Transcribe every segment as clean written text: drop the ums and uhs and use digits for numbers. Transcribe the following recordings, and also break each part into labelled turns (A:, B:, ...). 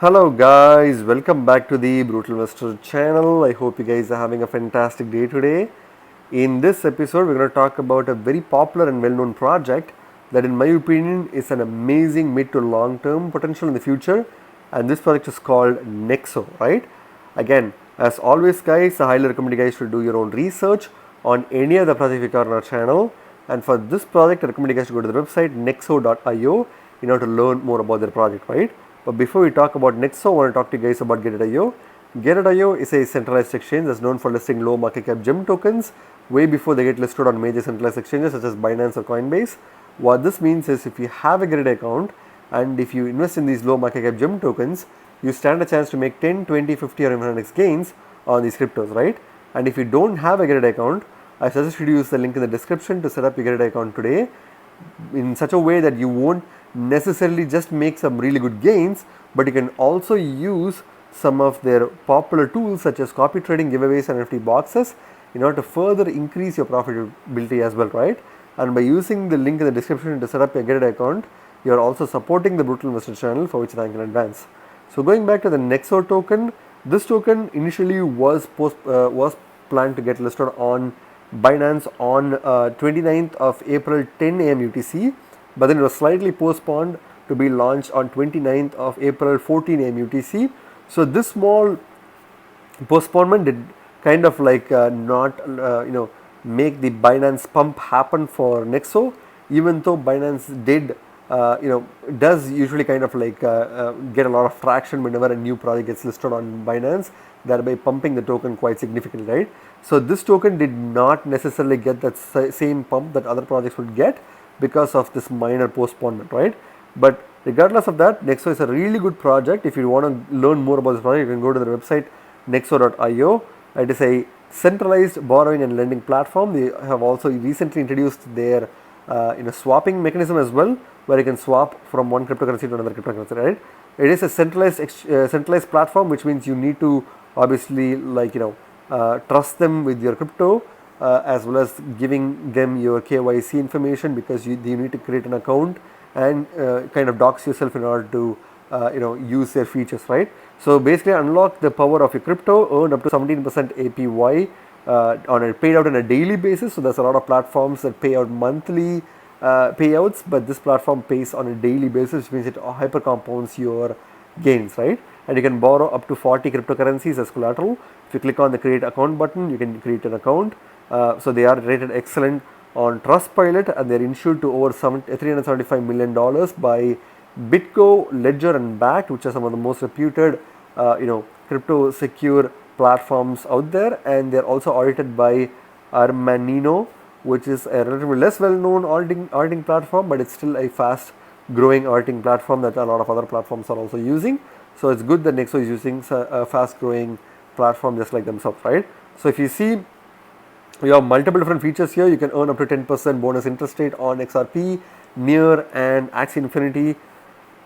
A: Hello guys, welcome back to the Brutal Investor channel. I hope you guys are having a fantastic day today. In this episode, we're going to talk about a very popular and well-known project that in my opinion is an amazing mid to long-term potential in the future, and this project is called Nexo, right? Again, as always guys, I highly recommend you guys to do your own research on any other project we cover on our channel, and for this project I recommend you guys to go to the website nexo.io in order to learn more about their project, right? But before we talk about Nexo, I want to talk to you guys about Gateio. Gateio is a centralized exchange that's known for listing low market cap gem tokens way before they get listed on major centralized exchanges such as Binance or Coinbase. What this means is if you have a Gateio account and if you invest in these low market cap gem tokens, you stand a chance to make 10, 20, 50 or even 100x gains on these cryptos, right? And if you don't have a Gateio account, I suggest you to use the link in the description to set up your Gateio account today in such a way that you won't necessarily just make some really good gains, but you can also use some of their popular tools such as copy trading, giveaways and NFT boxes in order to further increase your profitability as well, right? And by using the link in the description to set up your Gateio account, you are also supporting the Brutal Investor channel, for which thank you in advance. So going back to the Nexo token, this token initially was planned to get listed on Binance on 29th of April 10 a.m. UTC, but then it was slightly postponed to be launched on 29th of April 14 a.m. UTC. So this small postponement did kind of like not make the Binance pump happen for Nexo, even though Binance did does usually kind of like get a lot of traction whenever a new project gets listed on Binance, thereby pumping the token quite significantly, right? So this token did not necessarily get that same pump that other projects would get because of this minor postponement, right? But regardless of that, Nexo is a really good project. If you want to learn more about this project, you can go to the website nexo.io. It is a centralized borrowing and lending platform. They have also recently introduced their swapping mechanism as well, where you can swap from one cryptocurrency to another cryptocurrency, right? It is a centralized platform, which means you need to obviously trust them with your crypto, as well as giving them your KYC information, because you need to create an account and kind of dox yourself in order to use their features, right? So basically unlock the power of your crypto, earn up to 17% APY paid out on a daily basis. So there's a lot of platforms that pay out monthly payouts, but this platform pays on a daily basis, which means it hyper compounds your gains, right? And you can borrow up to 40 cryptocurrencies as collateral. If you click on the create account button, you can create an account. So they are rated excellent on Trustpilot, and they're insured to over $375 million by Bitco, Ledger and Bakkt, which are some of the most reputed crypto secure platforms out there. And they're also audited by Armanino, which is a relatively less well-known auditing platform, but it's still a fast growing auditing platform that a lot of other platforms are also using. So it's good that Nexo is using a fast growing platform just like themselves, right? So if you see, you have multiple different features here. You can earn up to 10% bonus interest rate on XRP, Near and Axie Infinity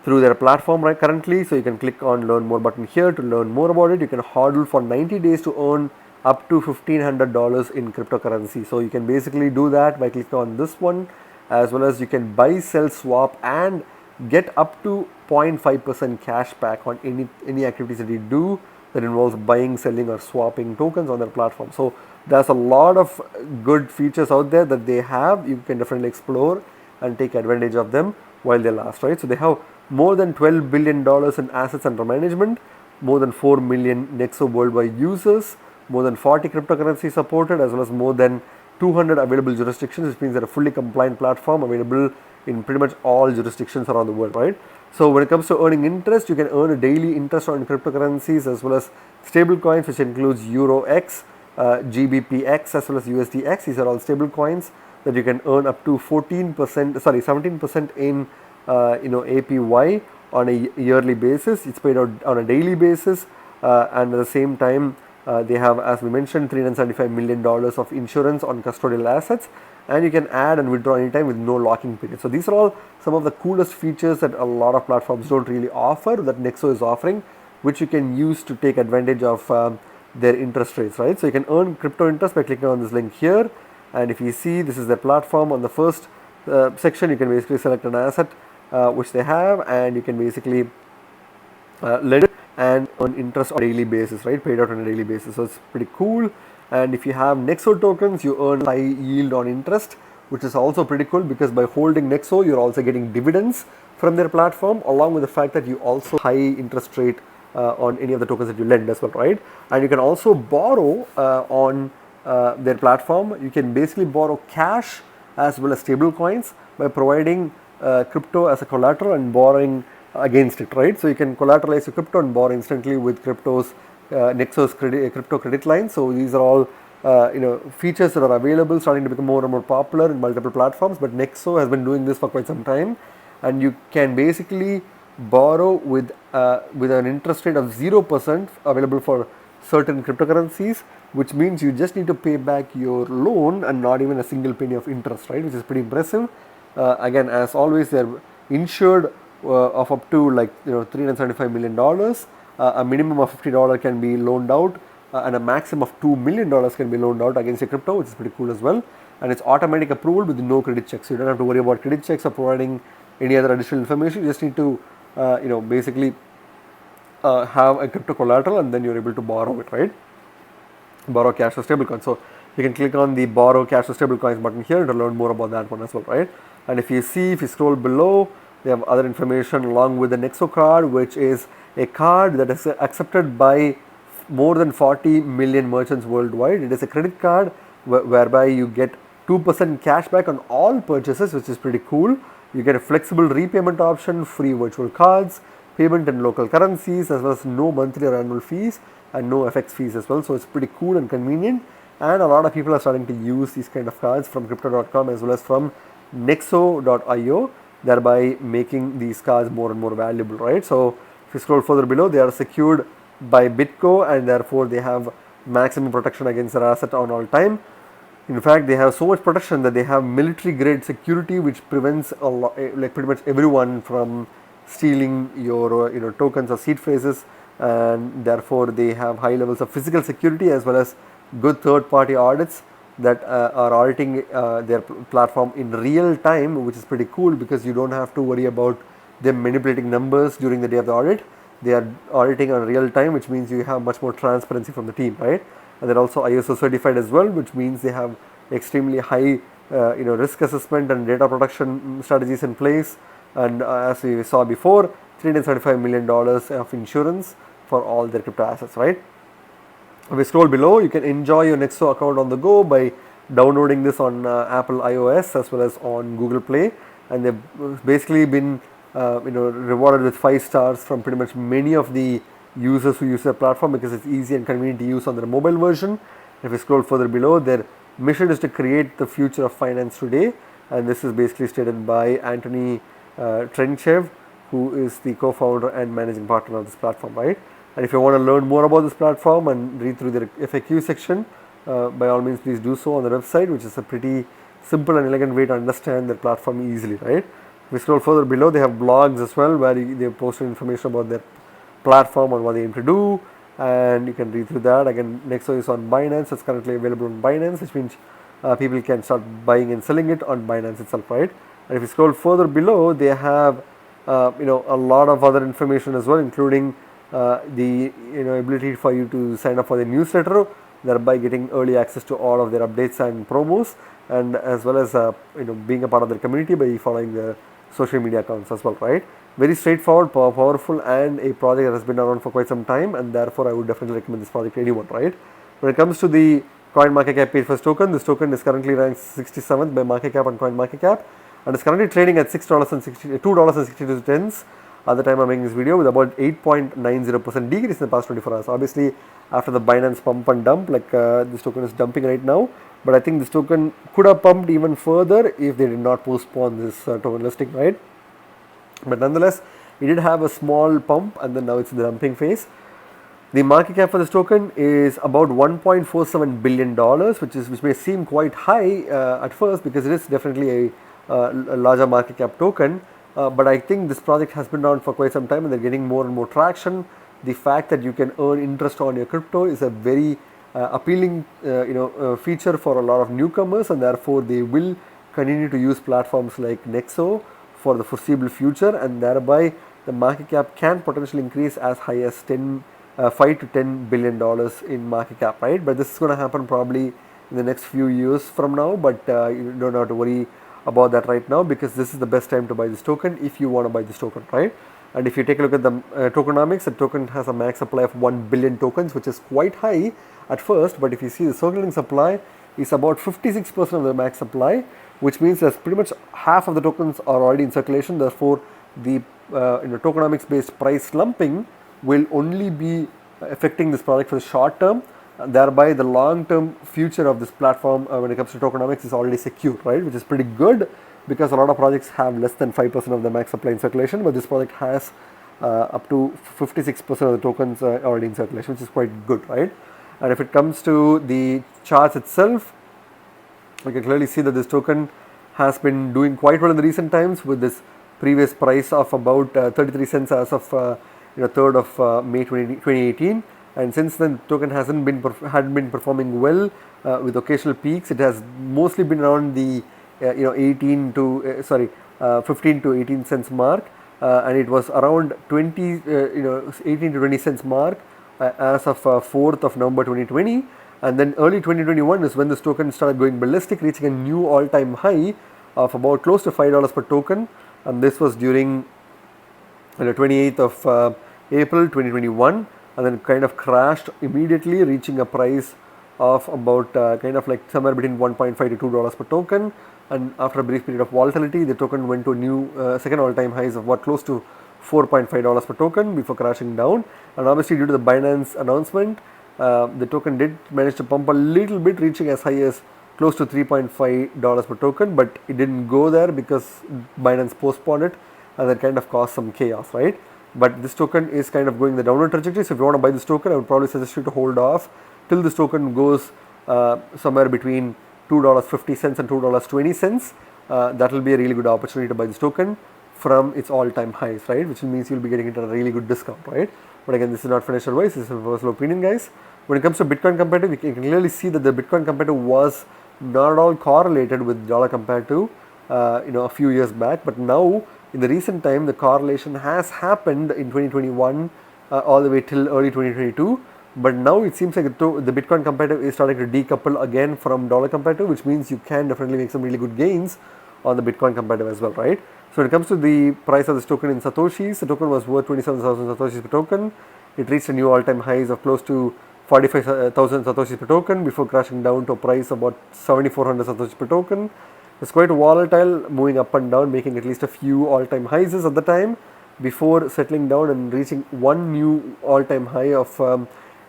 A: through their platform right currently. So you can click on learn more button here to learn more about it. You can hodl for 90 days to earn up to $1,500 in cryptocurrency. So you can basically do that by clicking on this one, as well as you can buy, sell, swap and get up to 0.5% cash back on any activities that you do that involves buying, selling or swapping tokens on their platform. So there's a lot of good features out there that they have. You can definitely explore and take advantage of them while they last, right? So they have more than $12 billion in assets under management, more than 4 million Nexo worldwide users, more than 40 cryptocurrencies supported, as well as more than 200 available jurisdictions, which means they're a fully compliant platform available in pretty much all jurisdictions around the world, right? So when it comes to earning interest, you can earn a daily interest on cryptocurrencies as well as stable coins, which includes EuroX, GBPX as well as USDX. These are all stable coins that you can earn up to 17% in APY on a yearly basis. It's paid out on a daily basis, and at the same time they have, as we mentioned, $375 million of insurance on custodial assets, and you can add and withdraw anytime with no locking period. So these are all some of the coolest features that a lot of platforms don't really offer, that Nexo is offering, which you can use to take advantage of their interest rates, right? So you can earn crypto interest by clicking on this link here, and if you see, this is their platform. On the first section, you can basically select an asset which they have, and you can basically lend it and earn interest on a daily basis, right? Paid out on a daily basis. So it's pretty cool. And if you have Nexo tokens, you earn high yield on interest, which is also pretty cool because by holding Nexo, you're also getting dividends from their platform, along with the fact that you also high interest rate on any of the tokens that you lend as well, right? And you can also borrow on their platform. You can basically borrow cash as well as stable coins by providing crypto as a collateral and borrowing against it, right? So you can collateralize your crypto and borrow instantly with crypto's Nexo's crypto credit line. So these are all features that are available, starting to become more and more popular in multiple platforms. But Nexo has been doing this for quite some time, and you can basically borrow with an interest rate of 0% available for certain cryptocurrencies, which means you just need to pay back your loan and not even a single penny of interest, right? Which is pretty impressive. Again, as always, they're insured of up to $375 million. A minimum of $50 can be loaned out, and a maximum of $2 million can be loaned out against a crypto, which is pretty cool as well. And it's automatic approval with no credit checks. So you don't have to worry about credit checks or providing any other additional information. You just need to basically have a crypto collateral, and then you're able to borrow it, right? Borrow cash or stablecoin. So you can click on the borrow cash or stablecoins button here to learn more about that one as well, right? And if you scroll below, they have other information along with the Nexo card, which is a card that is accepted by more than 40 million merchants worldwide. It is a credit card whereby you get 2% cashback on all purchases, which is pretty cool. You get a flexible repayment option, free virtual cards, payment in local currencies, as well as no monthly or annual fees and no FX fees as well. So it's pretty cool and convenient. And a lot of people are starting to use these kind of cards from crypto.com as well as from nexo.io, thereby making these cards more and more valuable, right? So if you scroll further below, they are secured by Bitco, and therefore they have maximum protection against their asset on all time. In fact, they have so much protection that they have military grade security, which prevents pretty much everyone from stealing your tokens or seed phrases, and therefore they have high levels of physical security as well as good third party audits that are auditing their platform in real time, which is pretty cool because you don't have to worry about them manipulating numbers during the day of the audit. They are auditing on real time, which means you have much more transparency from the team, right? And they're also ISO certified as well, which means they have extremely high risk assessment and data protection strategies in place. And as we saw before, $375 million of insurance for all their crypto assets, right? If we scroll below, you can enjoy your Nexo account on the go by downloading this on Apple iOS as well as on Google Play, and they've basically been rewarded with 5 stars from pretty much many of the users who use their platform because it's easy and convenient to use on their mobile version. If we scroll further below, their mission is to create the future of finance today, and this is basically stated by Anthony Trenchev, who is the co-founder and managing partner of this platform, right? And if you want to learn more about this platform and read through their FAQ section, by all means please do so on the website, which is a pretty simple and elegant way to understand their platform easily, right? If we scroll further below, they have blogs as well where they posted information about their platform and what they aim to do, and you can read through that. Again, Nexo is on Binance. It's currently available on Binance, which means people can start buying and selling it on Binance itself, right? And if you scroll further below, they have a lot of other information as well, including the ability for you to sign up for the newsletter, thereby getting early access to all of their updates and promos, and as well as being a part of their community by following the social media accounts as well, right? Very straightforward, powerful, and a project that has been around for quite some time, and therefore I would definitely recommend this project to anyone, right? When it comes to the CoinMarketCap paid first token, this token is currently ranked 67th by market cap on CoinMarketCap, and it's currently trading at $2.62 at the time I'm making this video, with about 8.90% decrease in the past 24 hours. Obviously, after the Binance pump and dump, this token is dumping right now, but I think this token could have pumped even further if they did not postpone this token listing, right? But nonetheless, it did have a small pump, and then now it's in the dumping phase. The market cap for this token is about $1.47 billion, which may seem quite high at first because it is definitely a larger market cap token. But I think this project has been around for quite some time, and they're getting more and more traction. The fact that you can earn interest on your crypto is a very appealing feature for a lot of newcomers, and therefore they will continue to use platforms like Nexo for the foreseeable future, and thereby the market cap can potentially increase as high as 5 to 10 billion dollars in market cap, right? But this is going to happen probably in the next few years from now, but you don't have to worry about that right now, because this is the best time to buy this token if you want to buy this token, right? And if you take a look at the tokenomics, the token has a max supply of 1 billion tokens, which is quite high at first, but if you see the circulating supply is about 56% of the max supply, which means that pretty much half of the tokens are already in circulation. Therefore, the tokenomics based price slumping will only be affecting this project for the short term. Thereby, the long term future of this platform when it comes to tokenomics is already secured, right? Which is pretty good, because a lot of projects have less than 5% of the max supply in circulation, but this project has up to 56% of the tokens already in circulation, which is quite good, right? And if it comes to the charts itself, we can clearly see that this token has been doing quite well in the recent times, with this previous price of about 33 cents as of 3rd of May 2018. And since then, the token hadn't been performing well with occasional peaks. It has mostly been around the 15 to 18 cents mark, and it was around 18 to 20 cents mark as of 4th of November 2020. And then early 2021 is when this token started going ballistic, reaching a new all-time high of about close to $5 per token, and this was during the 28th of April 2021, and then kind of crashed immediately, reaching a price of about kind of like somewhere between $1.5 to $2 per token. And after a brief period of volatility, the token went to a new second all-time highs of what, close to $4.5 per token before crashing down. And obviously, due to the Binance announcement, the token did manage to pump a little bit, reaching as high as close to $3.5 per token, but it didn't go there because Binance postponed it, and that kind of caused some chaos, right? But this token is kind of going the downward trajectory, so if you want to buy this token, I would probably suggest you to hold off till this token goes somewhere between $2.50 and $2.20. That will be a really good opportunity to buy this token from its all-time highs, right? Which means you'll be getting it at a really good discount, right? But again, this is not financial advice, this is a personal opinion, guys. When it comes to Bitcoin comparative, you can clearly see that the Bitcoin comparative was not at all correlated with dollar comparative a few years back, but now in the recent time the correlation has happened in 2021 all the way till early 2022, but now it seems like the Bitcoin comparative is starting to decouple again from dollar comparative, which means you can definitely make some really good gains on the Bitcoin comparative as well, right? So when it comes to the price of this token in Satoshis, the token was worth 27,000 Satoshis per token. It reached a new all-time highs of close to 45,000 Satoshis per token before crashing down to a price of about 7,400 Satoshis per token. It's quite volatile, moving up and down, making at least a few all-time highs at the time before settling down and reaching one new all-time high of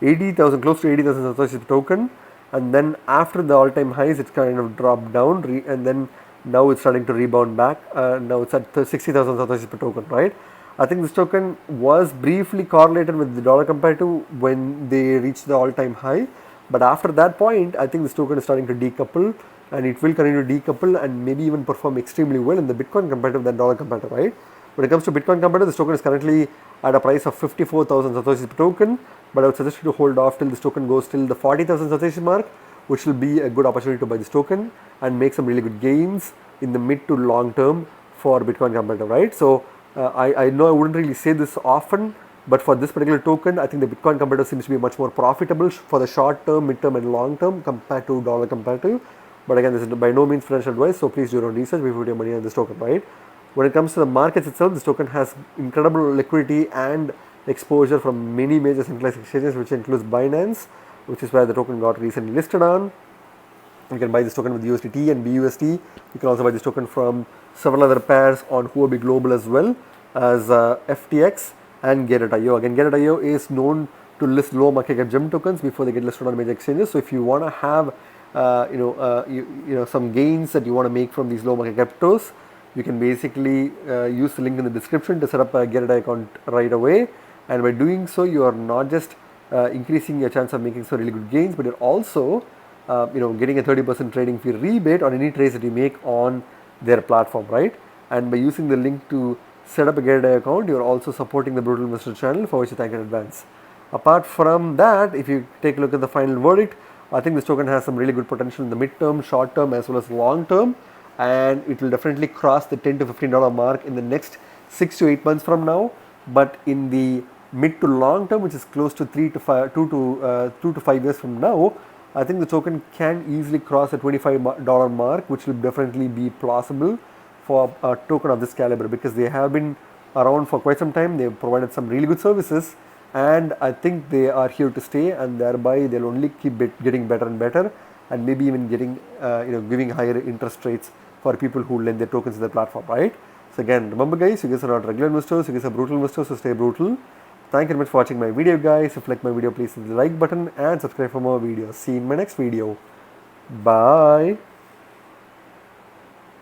A: 80,000, close to 80,000 Satoshis per token. And then after the all-time highs, it kind of dropped down, and then now it's starting to rebound back. Now it's at 60,000 Satoshis per token, right? I think this token was briefly correlated with the dollar comparative when they reached the all-time high, but after that point, I think this token is starting to decouple, and it will continue to decouple and maybe even perform extremely well in the Bitcoin comparative than dollar comparative, right? When it comes to Bitcoin comparative, this token is currently at a price of 54,000 Satoshis per token, but I would suggest you to hold off till this token goes till the 40,000 Satoshis mark, which will be a good opportunity to buy this token and make some really good gains in the mid to long term for Bitcoin comparative, right? So I know I wouldn't really say this often, but for this particular token, I think the Bitcoin comparative seems to be much more profitable for the short term, mid term and long term compared to dollar comparative. But again, this is by no means financial advice, so please do your own research before you put your money on this token, right? When it comes to the markets itself, this token has incredible liquidity and exposure from many major centralized exchanges, which includes Binance, which is where the token got recently listed on. You can buy this token with USDT and BUSD. You can also buy this token from several other pairs on Huobi Global as well as FTX and Gateio. Again, Gateio is known to list low market cap gem tokens before they get listed on major exchanges. So if you want to have some gains that you want to make from these low market cap cryptos, you can basically use the link in the description to set up a Gateio account right away. And by doing so, you are not just increasing your chance of making some really good gains, but you're also getting a 30% trading fee rebate on any trades that you make on their platform, right? And by using the link to set up a Gateio account, you're also supporting the Brutal Investor channel, for which you thank in advance. Apart from that, if you take a look at the final verdict, I think this token has some really good potential in the mid-term, short-term as well as long-term, and it will definitely cross the $10 to $15 mark in the next 6 to 8 months from now, but in the mid to long term, which is close to 2 to 5 years from now, I think the token can easily cross the $25 mark, which will definitely be plausible for a token of this caliber, because they have been around for quite some time. They've provided some really good services, and I think they are here to stay, and thereby they'll only keep getting better and better, and maybe even getting giving higher interest rates for people who lend their tokens in the platform, right? So again, remember guys, you guys are not regular investors, you guys are brutal investors, so stay brutal. Thank you very much for watching my video guys. If you like my video, please hit the like button and subscribe for more videos. See you in my next video. Bye.